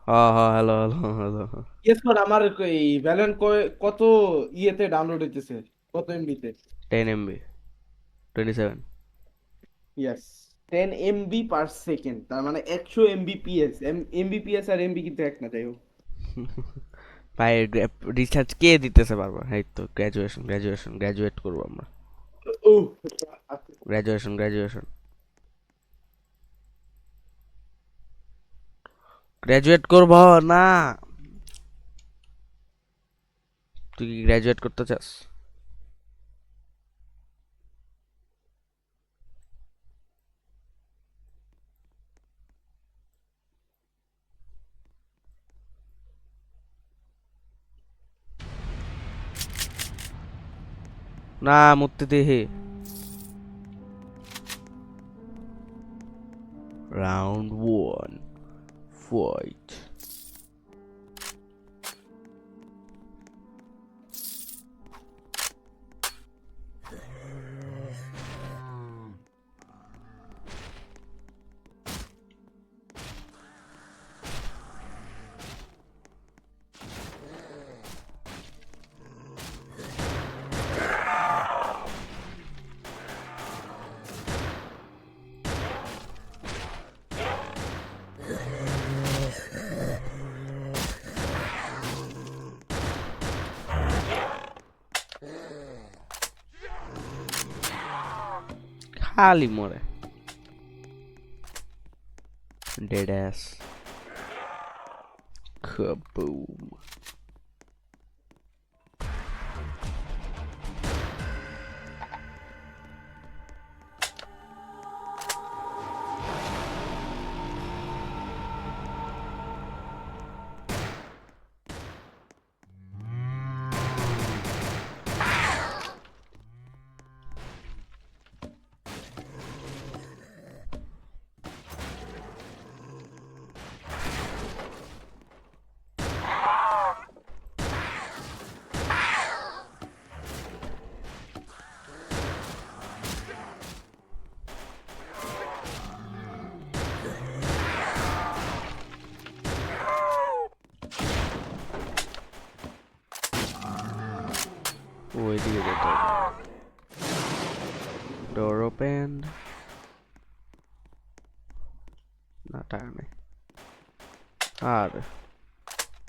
হ্যাঁ হ্যাঁ, hello hello hello. Guess কর আমার এই ভ্যালেন্ট কত ইয়েতে ডাউনলোড হইতেছে, কত এমবিতে? 10 MB, 27। ইয়েস, 10 MB/সেকেন্ড, তার মানে 100 MBPS। এমবিপিএস আর এমবি কিন্তু এক না, যাই হোক। ভাই, রিসার্চ কে দিতেছে বারবার? এই তো গ্র্যাজুয়েশন গ্র্যাজুয়েশন গ্র্যাজুয়েট করবো আমরা। ও গ্র্যাজুয়েশন গ্র্যাজুয়েশন গ্র্যাজুয়েট করব না। তুই কি গ্র্যাজুয়েট করতে চাস? না, মরতে দেহে। Round one, fight. খালি মরে। Dead ass. কাবুম। ওইদিকে যেতে হবে। Door open. না, টাকা নেই। আর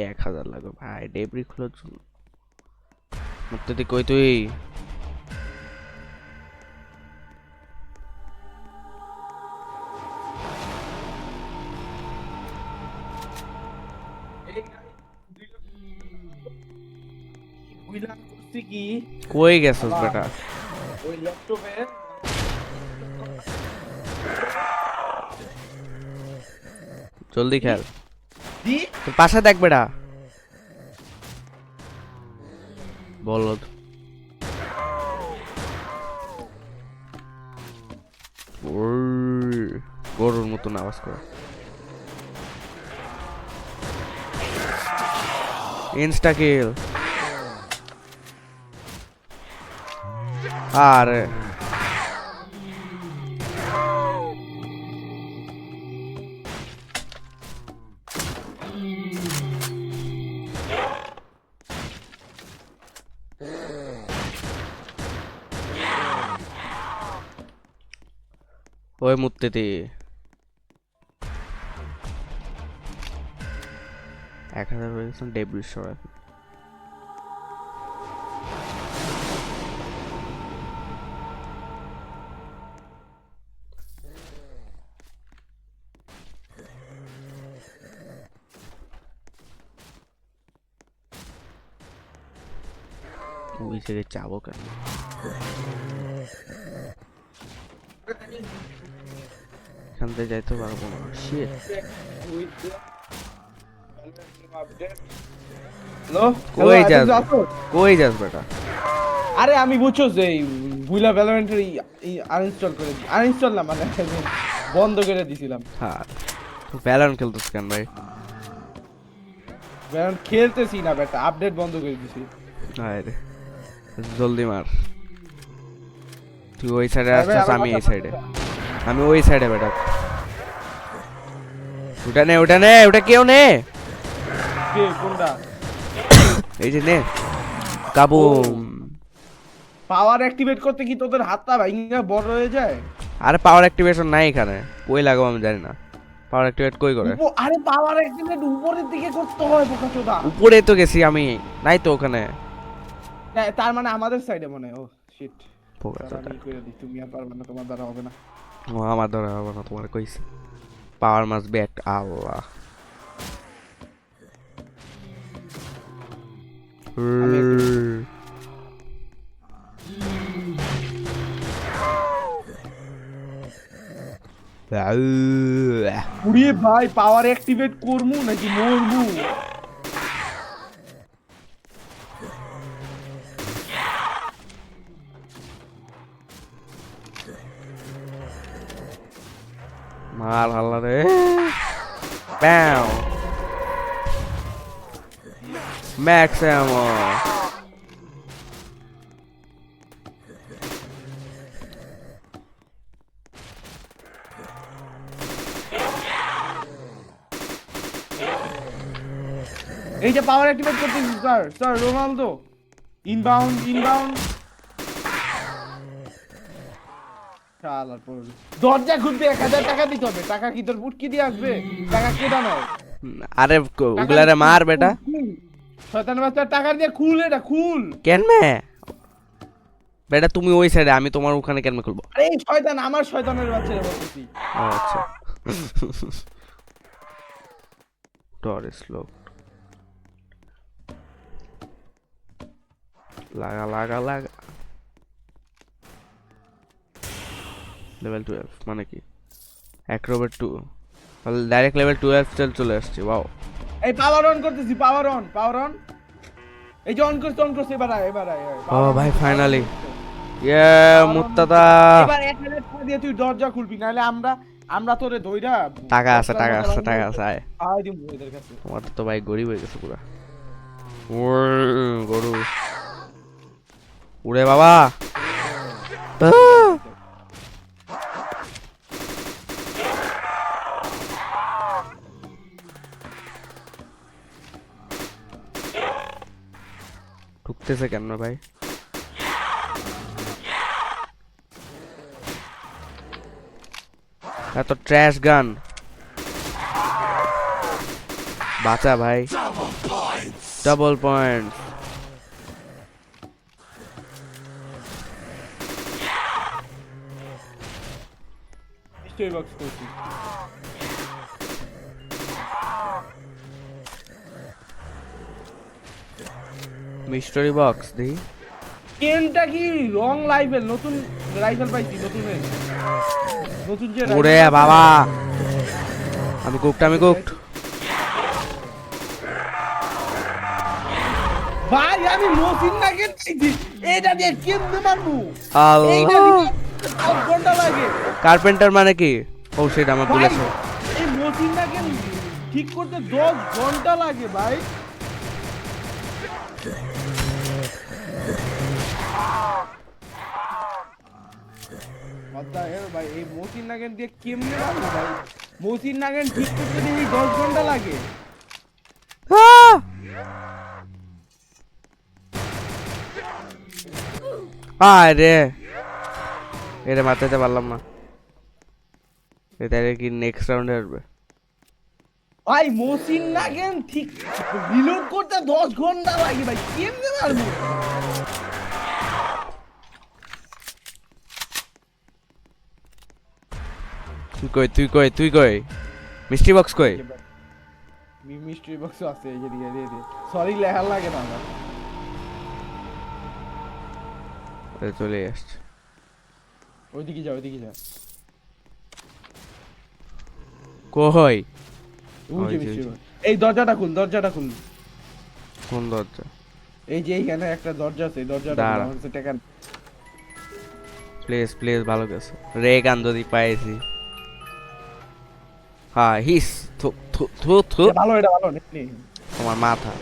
1000 লাগবে ভাই ডেব্রি খোলার জন্য। মুক্তি কই তুই? বুঝলাম করছি কি কই গেছস আমার বেটা? ওই ল্যাপটপে জলদি কি খেল। দি তোর পাশে দেখ বেটা। বলদ। ওর, গরুর মতন আওয়াজ করে। ইনস্টা কিল। আরে ওই মূর্তিটি 1000 হয়ে গেছে ডেব্রির সরাই। ওই জায়গায় যাবো কেন? এখান থেকে যাইতে পারবো না। শিট। হ্যালো হ্যালো, কই আইতেছ যাস? আসো। কই যাস বেটা? আরে আমি বুঝছো যে এই বুইলা ভ্যালোরেন্টের আনইনস্টল করে আনইনস্টল না মানে বন্ধ করে দিছিলাম। হ্যাঁ, ভ্যালরেন্ট খেলতেছ কেন ভাই? ভ্যালোরেন্ট খেলতেছি না বেটা, আপডেট বন্ধ করে দিছি। আরে জলদি মার। তুই ওই সাইডে ভাই ভাই আসছিস, আমার আমি কথা এই সাইডে। বলতেছে। আমি ওই সাইডে বেটা। ওটা নে ওটা নে, ওটা কেউ নে। কে কোনটা? এই যে নে কাবুম। পাওয়ার অ্যাক্টিভেট করতে কি তোদের হাতটা ভাঙা বড় হয়ে যায়? আরে পাওয়ার অ্যাক্টিভেশন নাই এখানে, কই লাগাবো আমি জানি না। পাওয়ার অ্যাক্টিভেট কই করে? আরে পাওয়ার অ্যাক্টিভেট উপরের দিকে করতে হয় বোকাচোদা। উপরে তো গেছি আমি, নাই তো ওখানে। তার মানে আমাদের সাইডে মনে হয়। ও শিট। বোকাচোদা। আমি করে দিই, তুমি আর পারবে না, তোমার দ্বারা হবে না। ও আমার ধরে হবে না, তোমার কইছে পাওয়ার মাস্ট বি অ্যাক্ট। আল্লাহ উড়িয়ে ভাই, পাওয়ার অ্যাক্টিভেট করমু নাকি মরমু? মার হাল্লা রে। ব্যাও ম্যাক্স অ্যামো। এই যে পাওয়ার অ্যাক্টিভেট করতেছি sir, sir Ronaldo inbound inbound. শালার পড়ল। দরজা খুলতে 1000 টাকা দিতে হবে। টাকা কি তোর বুটকি দিয়ে আসবে? টাকা কে দাও? আরে ওগুলারে মার বেটা। শয়তান বাচ্চা, টাকা দিয়ে খুল, এটা খুল। কেন মে বেটা, তুমি ওই সাইডে, আমি তোমার ওখানে কেন খুলবো? আরে এই শয়তান, আমার শয়তানের বাচ্চারে বলতেছি। ও আচ্ছা। Door is locked. লাগা লাগা লাগা। লেভেল 12 মানে কি? অ্যাক্রোবেট 2 তাহলে ডাইরেক্ট লেভেল 12 চলে আসছে। ওয়াও। এই পাওয়ার অন করতেছি, পাওয়ার অন, পাওয়ার অন। এই যে অন করছে, এবার আয়, এবার আয়। ও ভাই ফাইনালি। ইয়ে মুত্তাদা। এবার 1000 টাকা দিয়ে তুই দরজা খুলবি, নাহলে আমরা তোরে ধইরা টাকা আছে টাকা আছে টাকা আছে। আয় আয় দিমু এদের কাছে। তোমার তো ভাই গরিব হয়ে গেছে পুরা। গরু উড়ে বাবা। ঢুকতেছে কেন ভাই? এত ট্র্যাশ গান। বাঁচা ভাই। Double point. মিস্টার বক্স করছি। মিস্ট্রি বক্স দেখি। কেনটা কি রং লাইফের নতুন রাইফেল পাইছি, নতুন যে ওরে বাবা, আমি কুকড। ভাই আমি মসিন না গেছি, এটা দিয়ে কেমনে মারবো? এইটা আল্লাহ, দিয়ে 10 ঘন্টা লাগে। কার্পেন্টার মানে কি? ও সেটা আমার ভাই বলেছে। এই মসিনটা কেন ঠিক করতে 10 ঘন্টা লাগে ভাই। ভাই এই মসিন নাগেন দিয়ে কেমনে মারবো ভাই? মসিন নাগেন ঠিক করতে দেখি 10 ঘন্টা লাগে। আরে এটা মাথাতে পারলাম না। এটা কি নেক্সট রাউন্ডে আসবে? ভাই মসিন নাগেন ঠিক রিলোড করতে 10 ঘন্টা লাগে ভাই, কেমনে মারবো? তুই কই মিস্ট্রি বক্স কই? মিস্ট্রি বক্স আছে এই যে দিয়ে সরি লেখা লাগে না আমার। চলে আসছে। ওইদিকে যা কই? ওই যে মিস্ট্রি বক্স। এই দরজাটা খুল। কোন দরজা? এই যে এইখানে একটা দরজা আছে, এই দরজাটা দাঁড়া। আমার কাছে টাকা। প্লিজ ভালো গেছে। রে গান যদি পাইছি। হ্যাঁ হিস থু ভালো, এটা ভালো নেই। তোমার মাথা।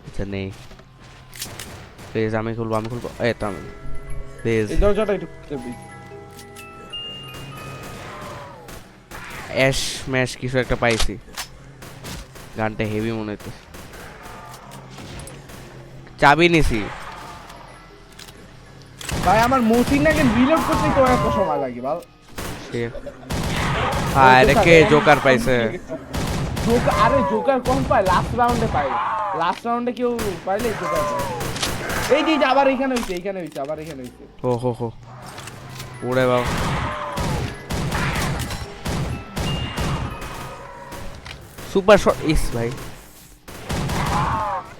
আচ্ছা নেই। প্লিজ আমি খুলবো এই তো আমি। প্লিজ এই দরজাটা একটু খুলতে প্লিজ। অ্যাশ ম্যাশ কিছু একটা পাইছি। গানটা হেভি মনে হইতো। চাবি নিছি ভাই আমার মসিন নাকি রিলোড করতে তো এত সময় লাগে বল। এটা কে জোকার পাইছে? জোকার, আরে জোকার কম পায়, লাস্ট রাউন্ডে পায়। লাস্ট রাউন্ডে কেউ পাইলে জোকার পায়। এই যে আবার এখানে হইছে, এখানে হইছে, আবার এখানে হইছে। ও হো হো, ওরে বাবা। সুপার শট ইস ভাই,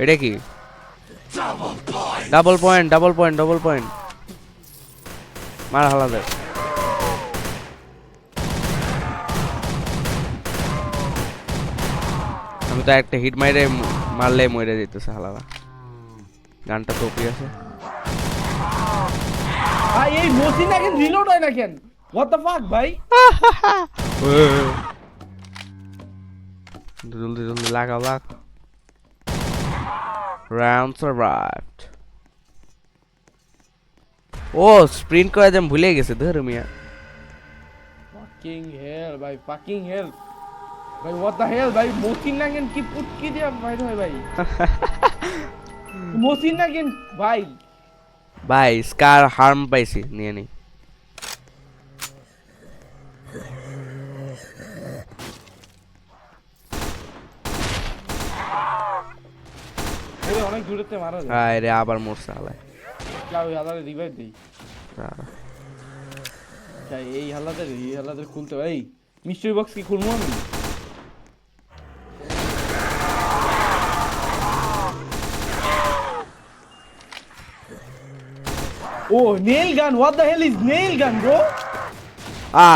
এটা কি? Double point, double point, double point. মার হালাদের। আমি তো একটা হিট মাইরে মারলে মরে যেতেছে হালারা। গানটা তো ওপি আছে। ভাই এই মসিন নাকি রিলোড হয় না কেন? হোয়াট দ্য ফাক ভাই? জলদি জলদি লাগাও, লাগ। Round survived. ও স্প্রিন্ট করে দেম ভুলে গেছে ধর মিয়া। ফাকিং হেল ভাই, ফাকিং হেল ভাই, হোয়াট দ্য হেল ভাই? মসিন নাকি কি পুটকি দিয়া ভাই ভাই মসিন নাকি ভাই। ভাই স্কার হার্ম পাইছি, নিয়ে নি। ওরে অনেক দূরেতে মারা যায়। আয় রে আবার মরছে হালায়। যাও ওই হালারে রিভাইভ দেই। চাই এই হালাদের খুলতে ভাই। মিস্ট্রি বক্স কি খুলবো আমি? Oh nail gun, what the hell is nail gun bro?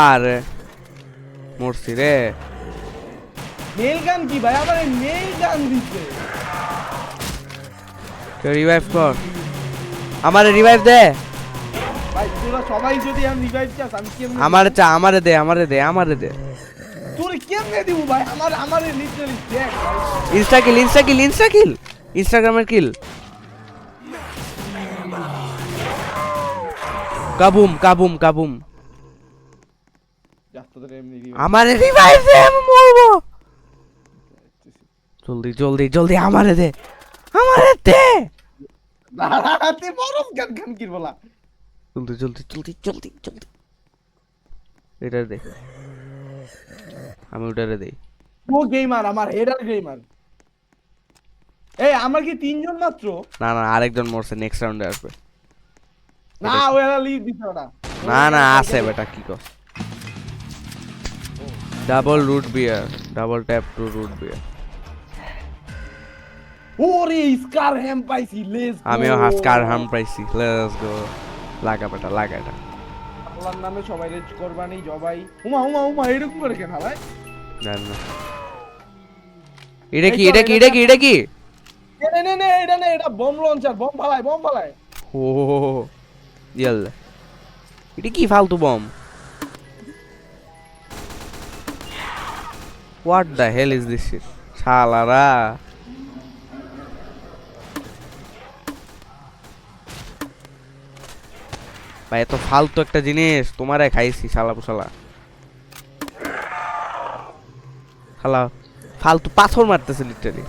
আরে মরছি রে। নেল গান কি ভাই? আবার নেল গান দিছে। রিভাইভ কর, আমারে রিভাইভ দে। ভাই তোরা সবাই যদি আমি রিভাইভ চাস আমি কেমনে? আমারে চা, আমারে দে, আমারে দে, আমারে দে। তোরে কেমনে দিব ভাই? আমারে লিটারালি দেখ ভাই। ইনস্টা কিল, ইনস্টা কিল, ইনস্টা কিল, ইনস্টাগ্রামের কিল। কাবুম কাবুম কাবুম। যা তোদের এমনি রিভাইভ। আমারে রিভাইভ দে, আমি মরবো। জলদি জলদি জলদি আমারে দে, আমারে দে। দাঁড়াতে বরফ গান গান কি বলা? জলদি জলদি জলদি জলদি জলদি। এটা দে, আমি ওটারে দেই। ও গেমার, আমার হেডার গেমার। এই আমরা কি তিনজন মাত্র? না না, আরেকজন মরছে, নেক্সট রাউন্ডে আসবে। না ওরা লিড দিছে ওরা। না না আছে বেটা, কি কর। Double root beer, double tap to root beer. ওরে স্কার হ্যাম পাইছি, লেটস গো। আমিও হাসকার হাম পাইছি, লেটস গো। লাগা বেটা, লাগা এটা। আল্লাহর নামে সবাই রেজ করবানি জবাই। উমা উমা উমা এরকম করে কেন ভাই? জান না। এটা কি, এটা কি, এটা কি, এটা কি? নে নে নে এটা নে, এটা বম লঞ্চার, বম ফালাই, বম ফালাই। ও ইয়াল্লা, এটা কি ফালতু bomb? What the hell is this shit? শালারা ভাই, এত ফালতু একটা জিনিস তোমারে খাইছি শালা পুশালা। শালা ফালতু পাথর মারতেছে লিটারালি।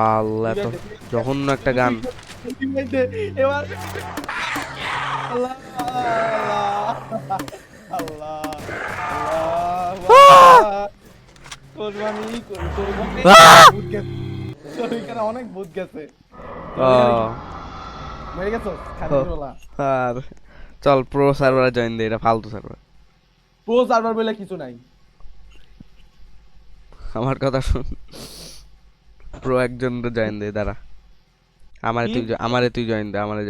আল্লাহ, এত জঘন্য একটা গান। এবার আল্লাহ আল্লাহ আল্লাহ কোরবানি কোরবানি। ভূত গেছে এখানে, অনেক ভূত গেছে। মেরে গেছো খালি বলা। আর চল প্রো সার্ভারে জয়েন দে, এটা ফালতু সার্ভার। প্রো সার্ভার বলে কিছু নাই। আমার কথা শুন, প্রো একজন জয়েন দে, দাঁড়া। আমারে তুই জয়েন দে, আমারে